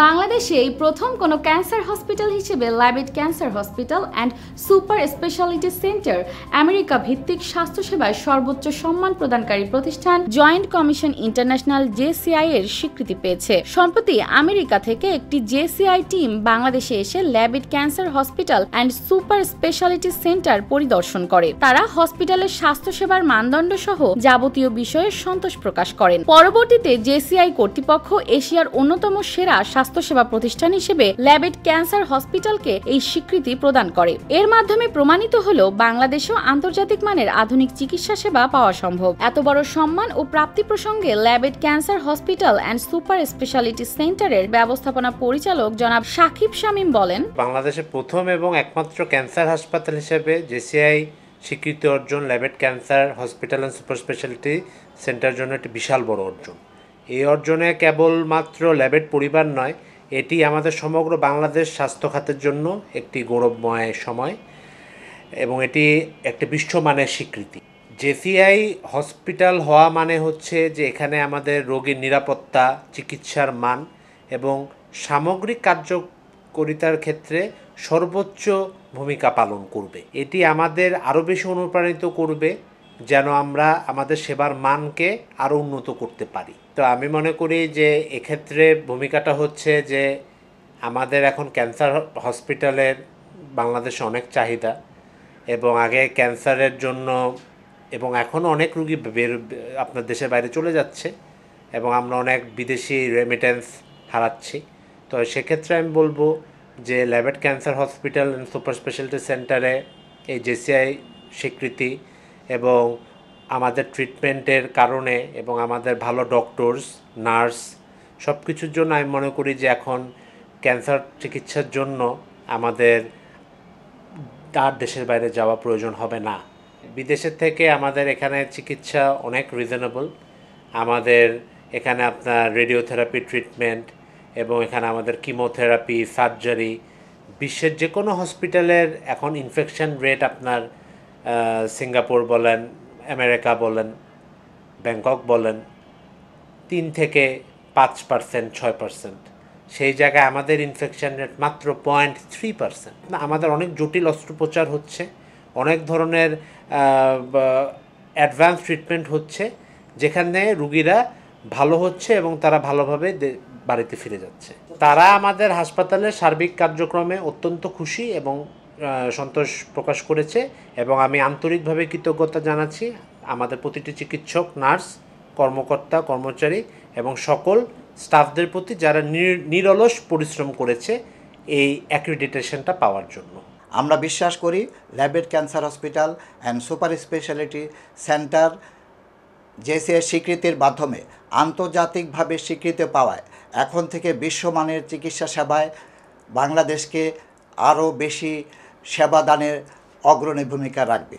বাংলাদেশে এই প্রথম কোনো ক্যান্সার হসপিটাল হিসেবে Labaid cancer hospital and super speciality centre America ভিত্তিক স্বাস্থ্যসেবায় সর্বোচ্চ সম্মান প্রদানকারী প্রতিষ্ঠান জয়েন্ট কমিশন ইন্টারন্যাশনাল জেসিআই এর স্বীকৃতি পেয়েছে। সম্প্রতি আমেরিকা থেকে একটি জেসিআই টিম বাংলাদেশে এসে Labaid cancer hospital and super speciality centre পরিদর্শন করে। তারা হসপিটালের স্বাস্থ্যসেবার মানদণ্ড সহ যাবতীয় বিষয়ে সন্তোষ প্রকাশ করেন। পরবর্তীতে জেসিআই কর্তৃপক্ষ এশিয়ার অন্যতম সেরা স্বাস্থ্যসেবা প্রতিষ্ঠান হিসেবে ল্যাবেট ক্যান্সার হসপিটালকে এই স্বীকৃতি প্রদান করে। এর মাধ্যমে প্রমাণিত হলো বাংলাদেশেও আন্তর্জাতিক মানের আধুনিক চিকিৎসা সেবা পাওয়া সম্ভব। এত বড় সম্মান ও প্রাপ্তি প্রসঙ্গে Labaid cancer hospital and super speciality সেন্টারের ব্যবস্থাপনা পরিচালক জনাব সাকিব শামীম বলেন, বাংলাদেশে প্রথম এবং একমাত্র ক্যান্সার হাসপাতাল হিসেবে জেসিআই স্বীকৃতি অর্জন Labaid cancer hospital and super speciality centre জন্য একটি বিশাল বড় অর্জন। এই অর্জনে কেবলমাত্র ল্যাবেট পরিবার নয়, এটি আমাদের সমগ্র বাংলাদেশ স্বাস্থ্য খাতের জন্য একটি গৌরবময় সময় এবং এটি একটি বিশ্বমানের স্বীকৃতি। জেসিআই হসপিটাল হওয়া মানে হচ্ছে যে এখানে আমাদের রোগীর নিরাপত্তা, চিকিৎসার মান এবং সামগ্রিক কার্যকারিতার ক্ষেত্রে সর্বোচ্চ ভূমিকা পালন করবে। এটি আমাদের আরও বেশি অনুপ্রাণিত করবে যেন আমরা আমাদের সেবার মানকে আরও উন্নত করতে পারি। তো আমি মনে করি যে এক্ষেত্রে ভূমিকাটা হচ্ছে যে আমাদের এখন ক্যান্সার হসপিটালের বাংলাদেশে অনেক চাহিদা এবং আগে ক্যান্সারের জন্য এবং এখনও অনেক রুগী আপনার দেশের বাইরে চলে যাচ্ছে এবং আমরা অনেক বিদেশি রেমিটেন্স হারাচ্ছি। তো সেক্ষেত্রে আমি বলবো যে Labaid cancer hospital and super speciality সেন্টারে এই জেসিআই স্বীকৃতি এবং আমাদের ট্রিটমেন্টের কারণে এবং আমাদের ভালো ডক্টরস, নার্স সব কিছুর জন্য আমি মনে করি যে এখন ক্যান্সার চিকিৎসার জন্য আমাদের তার দেশের বাইরে যাওয়া প্রয়োজন হবে না। বিদেশের থেকে আমাদের এখানে চিকিৎসা অনেক রিজনেবল। আমাদের এখানে আপনার রেডিওথেরাপি ট্রিটমেন্ট এবং এখানে আমাদের কিমোথেরাপি, সার্জারি, বিশ্বের যে কোনো হসপিটালের এখন ইনফেকশন রেট আপনার সিঙ্গাপুর বলেন, আমেরিকা বলেন, ব্যাংকক বলেন 3 থেকে 5%, 6%। সেই জায়গায় আমাদের ইনফেকশন রেট মাত্র 0.3%। আমাদের অনেক জটিল অস্ত্রোপচার হচ্ছে, অনেক ধরনের অ্যাডভান্স ট্রিটমেন্ট হচ্ছে যেখানে রুগীরা ভালো হচ্ছে এবং তারা ভালোভাবে বাড়িতে ফিরে যাচ্ছে। তারা আমাদের হাসপাতালের সার্বিক কার্যক্রমে অত্যন্ত খুশি এবং সন্তোষ প্রকাশ করেছে এবং আমি আন্তরিকভাবে কৃতজ্ঞতা জানাচ্ছি আমাদের প্রতিটি চিকিৎসক, নার্স, কর্মকর্তা, কর্মচারী এবং সকল স্টাফদের প্রতি যারা নিরলস পরিশ্রম করেছে এই অ্যাক্রিডিটেশনটা পাওয়ার জন্য। আমরা বিশ্বাস করি Labaid cancer hospital and super speciality centre JCI স্বীকৃতির মাধ্যমে আন্তর্জাতিকভাবে স্বীকৃতি পাওয়ায় এখন থেকে বিশ্বমানের চিকিৎসা সেবায় বাংলাদেশকে আরও বেশি সেবাদানের অগ্রণী ভূমিকা রাখবে।